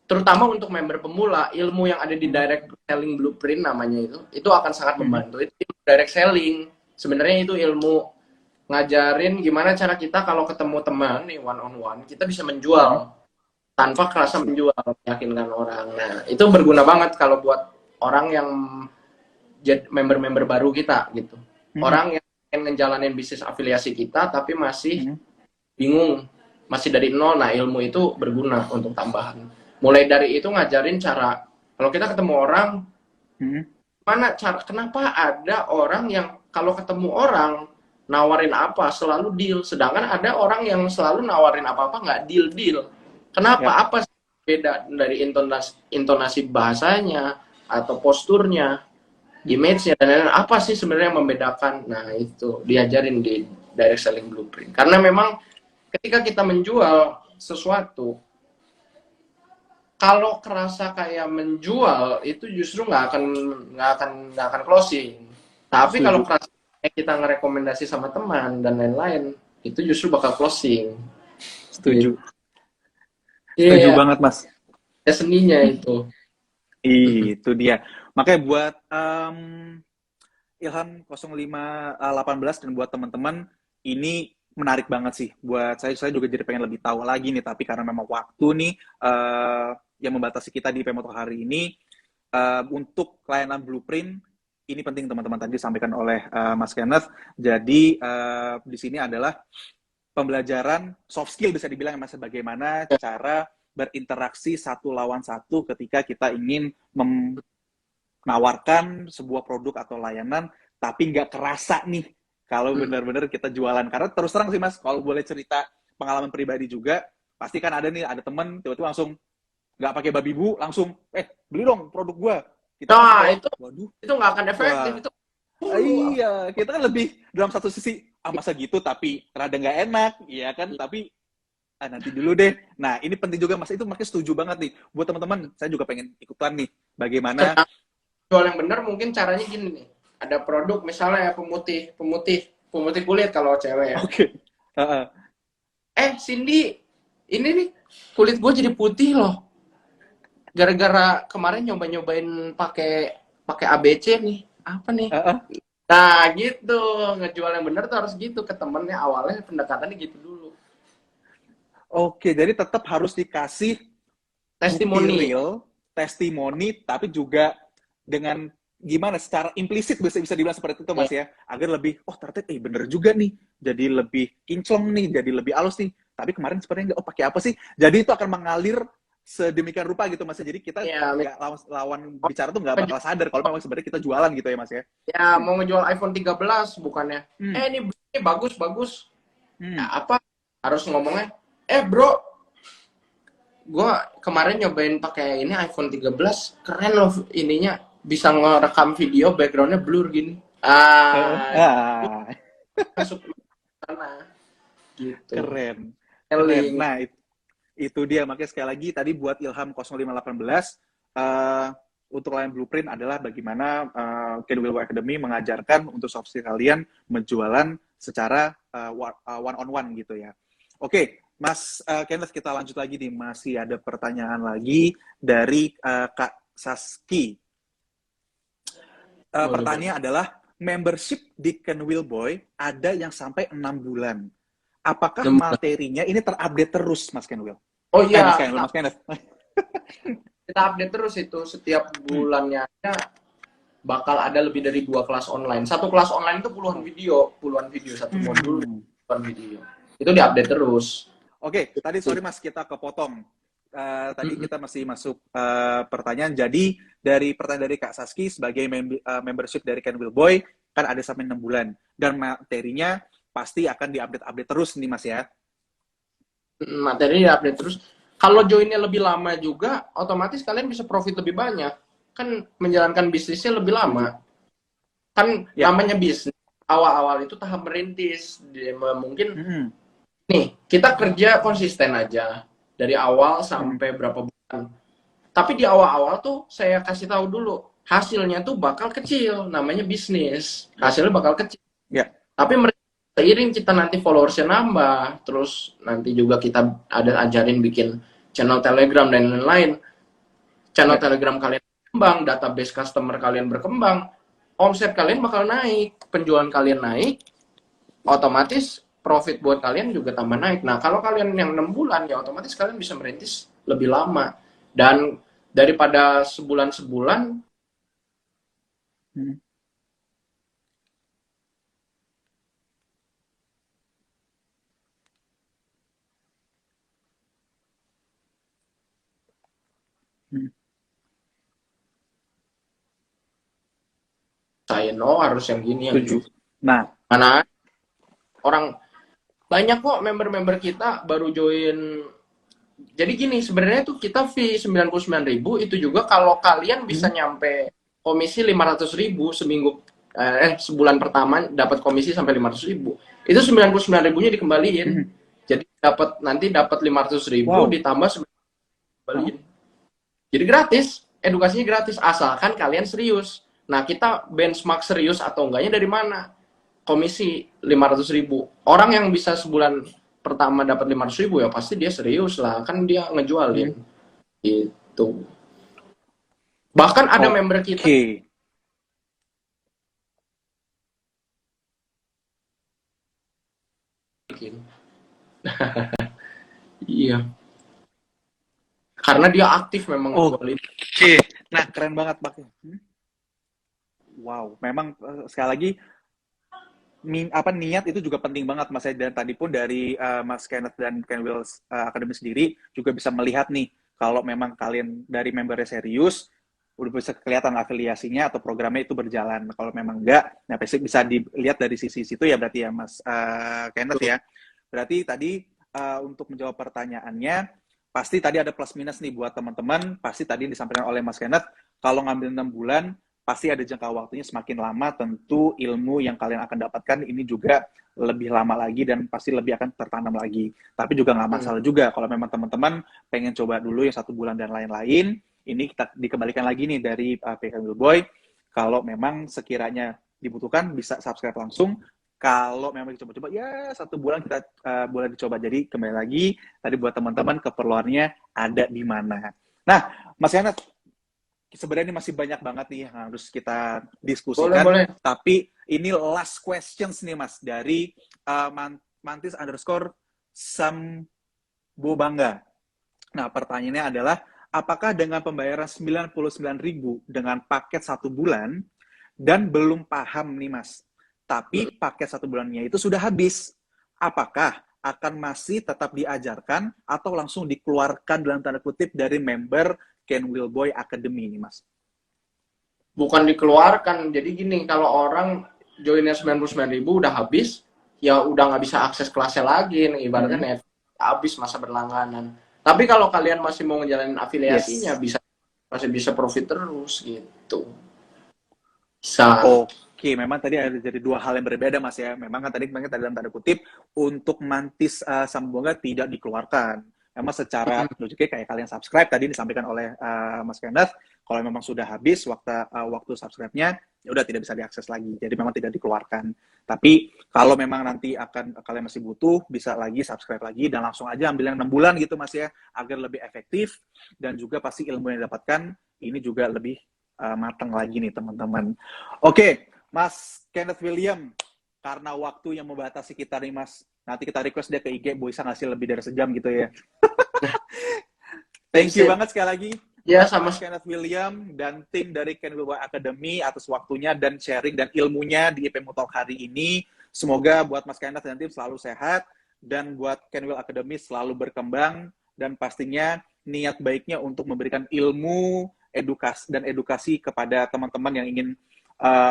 terutama untuk member pemula, ilmu yang ada di Direct Selling Blueprint namanya itu akan sangat membantu. Itu direct selling. Sebenarnya itu ilmu ngajarin gimana cara kita kalau ketemu teman nih one on one, kita bisa menjual tanpa kerasa menjual, meyakinkan orang. Nah, itu berguna banget kalau buat orang yang member-member baru kita gitu. Orang yang pengen ngejalanin bisnis afiliasi kita tapi masih bingung, masih dari nol. Nah, ilmu itu berguna untuk tambahan. Mulai dari itu ngajarin cara kalau kita ketemu orang kenapa ada orang yang kalau ketemu orang nawarin apa selalu deal, sedangkan ada orang yang selalu nawarin apa-apa nggak deal. Kenapa? Apa beda dari intonasi bahasanya atau posturnya, image-nya, dan lain-lain? Apa sih sebenarnya yang membedakan? Nah, itu diajarin di Direct Selling Blueprint. Karena memang ketika kita menjual sesuatu, kalau kerasa kayak menjual itu justru nggak akan closing. Tapi kalau kerasa kita ngerekomendasi sama teman dan lain-lain, itu justru bakal closing. Setuju. Setuju banget, Mas. Ya, seninya itu. Itu dia. Makanya buat Ilham 0518 dan buat teman-teman, ini menarik banget sih. Buat saya juga jadi pengen lebih tahu lagi nih, tapi karena memang waktu nih yang membatasi kita di Pemotor hari ini, untuk layanan Blueprint, ini penting teman-teman tadi disampaikan oleh Mas Kenneth. Jadi di sini adalah pembelajaran soft skill bisa dibilang Mas, bagaimana cara berinteraksi satu lawan satu ketika kita ingin menawarkan sebuah produk atau layanan, tapi nggak kerasa nih kalau benar-benar kita jualan. Karena terus terang sih Mas, kalau boleh cerita pengalaman pribadi juga, pasti kan ada teman tiba-tiba langsung nggak pakai babi bu, langsung beli dong produk gua. Nah, itu nggak akan efektif. Itu iya, kita kan lebih dalam satu sisi masa gitu tapi rada nggak enak, ya kan? Tapi nanti dulu deh. Nah, ini penting juga Mas, itu makanya setuju banget nih. Buat teman-teman, saya juga pengen ikutan nih. Bagaimana jual yang benar? Mungkin caranya gini nih. Ada produk misalnya pemutih kulit kalau cewek ya. Oke. Cindy, ini nih kulit gue jadi putih loh. Gara-gara kemarin nyobain pakai ABC nih. Apa nih? Nah, gitu. Ngejual yang benar tuh harus gitu ke temennya. Awalnya pendekatannya gitu dulu. Oke, jadi tetap harus dikasih testimoni, tapi juga dengan gimana secara implisit bisa dibilang seperti itu Mas ya, agar lebih ternyata bener juga nih, jadi lebih kinclong nih, jadi lebih halus nih. Tapi kemarin sepertinya nggak pakai apa sih? Jadi itu akan mengalir sedemikian rupa gitu Mas. Jadi kita nggak lawan bicara tuh nggak bakal sadar kalau memang sebenarnya kita jualan gitu ya Mas ya. Ya mau ngejual iPhone 13 bukannya. Ini bagus. Apa harus ngomongnya? Bro, gue kemarin nyobain pakai ini iPhone 13, keren loh ininya, bisa ngerekam video backgroundnya blur gini. Masuk sana. Gitu. Keren. Nah, itu dia. Makanya sekali lagi tadi buat Ilham 0518, untuk layanan Blueprint adalah bagaimana Can Will Boy Academy mengajarkan untuk soft skill kalian menjualan secara one on one gitu ya. Oke. Mas Kenneth, kita lanjut lagi nih. Masih ada pertanyaan lagi dari Kak Saski. Pertanyaannya adalah, membership di Can Will Boy ada yang sampai 6 bulan. Apakah materinya ini terupdate terus, Mas Can Will? Oh iya. Mas Kenneth. Kita update terus itu. Setiap bulannya bakal ada lebih dari 2 kelas online. Satu kelas online itu puluhan video. Satu modul, puluhan video. itu diupdate terus. Oke, tadi sorry Mas kita kepotong. Tadi kita masih masuk pertanyaan. Jadi dari pertanyaan dari Kak Saski sebagai membership dari Ken Will Boy kan ada sampai 6 bulan dan materinya pasti akan diupdate terus nih Mas ya. Materinya diupdate terus. Kalau joinnya lebih lama juga, otomatis kalian bisa profit lebih banyak. Kan menjalankan bisnisnya lebih lama. Kan namanya bisnis. Awal-awal itu tahap merintis. Mungkin nih, kita kerja konsisten aja. Dari awal sampai berapa bulan. Tapi di awal-awal tuh saya kasih tahu dulu. Hasilnya tuh bakal kecil. Namanya bisnis. Hasilnya bakal kecil. Tapi seiring kita nanti followersnya nambah. Terus nanti juga kita ada ajarin bikin channel Telegram dan lain-lain. Channel Telegram kalian berkembang. Database customer kalian berkembang. Omset kalian bakal naik. Penjualan kalian naik. Otomatis profit buat kalian juga tambah naik. Nah, kalau kalian yang 6 bulan, ya otomatis kalian bisa merintis lebih lama. Dan daripada sebulan-sebulan, saya harus yang gini, yang gitu. Nah, karena orang banyak kok member-member kita baru join. Jadi gini, sebenarnya tuh kita fee 99.000 itu juga kalau kalian bisa nyampe komisi 500.000 seminggu, sebulan pertama dapat komisi sampai 500.000. Itu 99.000-nya dikembaliin. Jadi nanti dapat 500.000 ditambah 99.000 dikembaliin. Jadi gratis, edukasinya gratis asalkan kalian serius. Nah, kita benchmark serius atau enggaknya dari mana? Komisi 500.000. Orang yang bisa sebulan pertama dapat 500.000 ya pasti dia serius lah, kan dia ngejualin. Gitu. Bahkan ada member kita. Iya. Karena dia aktif memang. Nah, keren banget Pak. Wow, memang sekali lagi niat itu juga penting banget Mas. Dan tadi pun dari Mas Kenneth dan Ken Will Academy sendiri juga bisa melihat nih kalau memang kalian dari membernya serius udah bisa kelihatan afiliasinya atau programnya itu berjalan. Kalau memang enggak, nah bisa dilihat dari sisi situ ya berarti ya Mas Kenneth ya. Berarti tadi untuk menjawab pertanyaannya pasti tadi ada plus minus nih buat teman-teman. Pasti tadi disampaikan oleh Mas Kenneth kalau ngambil 6 bulan pasti ada jangka waktunya semakin lama, tentu ilmu yang kalian akan dapatkan ini juga lebih lama lagi dan pasti lebih akan tertanam lagi. Tapi juga nggak masalah juga kalau memang teman-teman pengen coba dulu yang 1 bulan dan lain-lain. Ini kita dikembalikan lagi nih dari PK Will Boy. Kalau memang sekiranya dibutuhkan bisa subscribe langsung. Kalau memang dicoba-coba ya 1 bulan kita boleh dicoba. Jadi kembali lagi tadi buat teman-teman keperluannya ada di mana. Nah, Mas Kenneth, sebenarnya ini masih banyak banget nih yang harus kita diskusikan. Boleh. Tapi ini last questions nih Mas dari Mantis_Sambobangga. Nah, pertanyaannya adalah apakah dengan pembayaran 99.000 dengan paket 1 bulan dan belum paham nih Mas, tapi paket 1 bulannya itu sudah habis, apakah akan masih tetap diajarkan atau langsung dikeluarkan dalam tanda kutip dari member Ken Will Boy Academy nih Mas? Bukan dikeluarkan. Jadi gini, kalau orang joinnya 99.000 udah habis, ya udah nggak bisa akses kelasnya lagi. Nih, ibaratnya habis masa berlangganan. Tapi kalau kalian masih mau ngejalanin afiliasinya, masih bisa profit terus gitu. Bisa. Oke, memang tadi ada jadi 2 hal yang berbeda Mas ya. Memang kan tadi dalam tanda kutip untuk Mantis Sambobangga tidak dikeluarkan. Memang secara logiknya kayak kalian subscribe tadi disampaikan oleh Mas Kenneth, kalau memang sudah habis waktu subscribe-nya ya udah tidak bisa diakses lagi. Jadi memang tidak dikeluarkan. Tapi kalau memang nanti kalian masih butuh, bisa lagi subscribe lagi dan langsung aja ambil yang 6 bulan gitu Mas ya, agar lebih efektif dan juga pasti ilmu yang didapatkan ini juga lebih matang lagi nih teman-teman. Oke, Mas Kenneth William, karena waktu yang membatasi kita nih Mas, nanti kita request dia ke IG, bisa ngasih lebih dari sejam gitu ya. Thank you banget sekali lagi. Ya, sama Kenneth William dan tim dari Ken Will Boy Academy atas waktunya dan sharing dan ilmunya di IPM Talk hari ini. Semoga buat Mas Kenneth dan tim selalu sehat dan buat Kenwil Academy selalu berkembang, dan pastinya niat baiknya untuk memberikan ilmu, edukasi kepada teman-teman yang ingin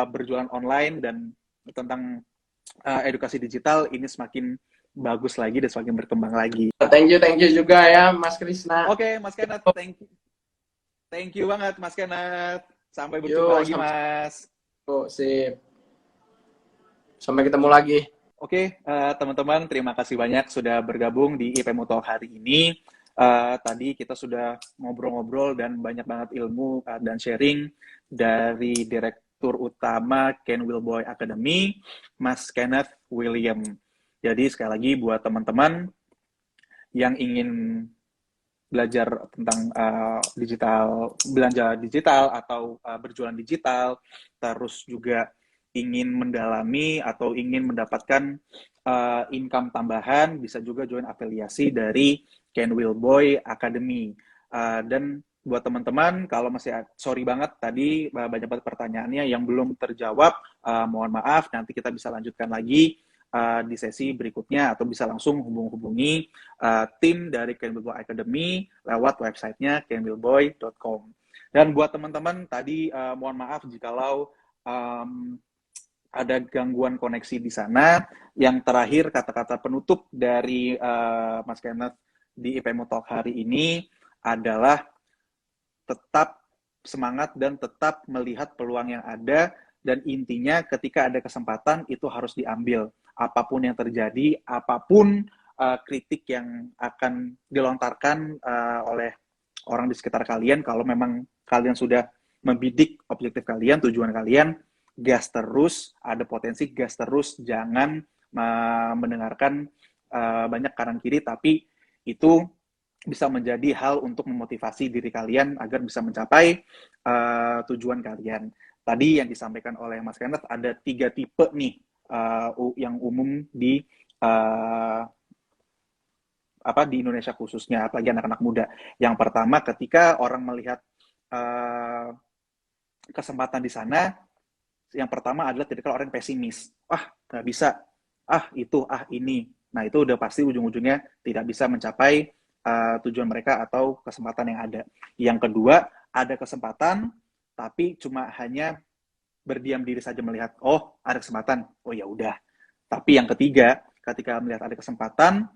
berjualan online dan tentang edukasi digital ini semakin bagus lagi dan semakin berkembang lagi. Thank you juga ya Mas Krisna. Oke, Mas Kenneth, thank you banget Mas Kenneth. Sampai berjumpa lagi Mas. Sip. Sampai ketemu lagi. Oke, teman-teman, terima kasih banyak sudah bergabung di IPM Talk hari ini. Tadi kita sudah ngobrol-ngobrol dan banyak banget ilmu dan sharing dari Direktur Utama Kenwil Boy Academy, Mas Kenneth William. Jadi sekali lagi buat teman-teman yang ingin belajar tentang belanja digital atau berjualan digital, terus juga ingin mendalami atau ingin mendapatkan income tambahan, bisa juga join afiliasi dari Kenwil Boy Academy. Dan buat teman-teman, kalau masih sorry banget tadi banyak banget pertanyaannya yang belum terjawab, mohon maaf, nanti kita bisa lanjutkan lagi di sesi berikutnya, atau bisa langsung hubungi tim dari Kenwil Boy Academy lewat websitenya kenwilboy.com. Dan buat teman-teman tadi mohon maaf jikalau ada gangguan koneksi di sana. Yang terakhir, kata-kata penutup dari Mas Kenneth di IPM Talk hari ini adalah tetap semangat dan tetap melihat peluang yang ada, dan intinya ketika ada kesempatan itu harus diambil. Apapun yang terjadi, apapun kritik yang akan dilontarkan oleh orang di sekitar kalian, kalau memang kalian sudah membidik objektif kalian, tujuan kalian, gas terus, ada potensi gas terus, jangan mendengarkan banyak kanan kiri, tapi itu bisa menjadi hal untuk memotivasi diri kalian agar bisa mencapai tujuan kalian. Tadi yang disampaikan oleh Mas Kenneth, ada 3 tipe nih yang umum di di Indonesia khususnya, apalagi anak-anak muda. Yang pertama, ketika orang melihat kesempatan di sana, yang pertama adalah ketika orang pesimis. Nggak bisa. Itu, ini. Nah, itu udah pasti ujung-ujungnya tidak bisa mencapai tujuan mereka atau kesempatan yang ada. Yang kedua, ada kesempatan, tapi cuma hanya berdiam diri saja melihat, ada kesempatan, ya udah. Tapi yang ketiga, ketika melihat ada kesempatan,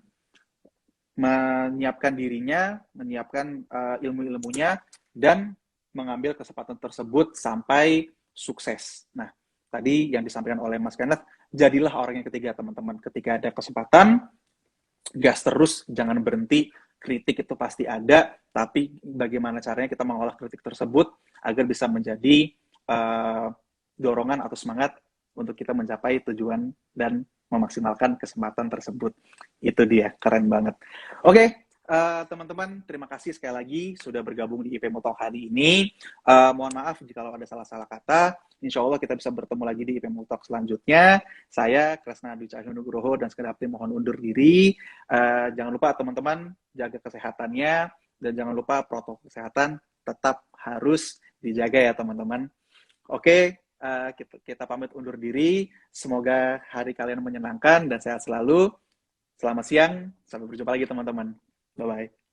menyiapkan dirinya, menyiapkan ilmu-ilmunya, dan mengambil kesempatan tersebut sampai sukses. Nah, tadi yang disampaikan oleh Mas Kenneth, jadilah orang yang ketiga, teman-teman. Ketika ada kesempatan, gas terus, jangan berhenti. Kritik itu pasti ada, tapi bagaimana caranya kita mengolah kritik tersebut agar bisa menjadi dorongan atau semangat untuk kita mencapai tujuan dan memaksimalkan kesempatan tersebut. Itu dia, keren banget. Oke, teman-teman, terima kasih sekali lagi sudah bergabung di IPM Talk hari ini. Mohon maaf jika ada salah-salah kata. Insya Allah kita bisa bertemu lagi di IPM Talk selanjutnya. Saya, Kresna Dwi Cahyo Nugroho, dan segenap tim mohon undur diri. Jangan lupa teman-teman, jaga kesehatannya, dan jangan lupa protokol kesehatan tetap harus dijaga ya teman-teman. Oke, kita pamit undur diri. Semoga hari kalian menyenangkan dan sehat selalu. Selamat siang, sampai berjumpa lagi teman-teman. Bye-bye.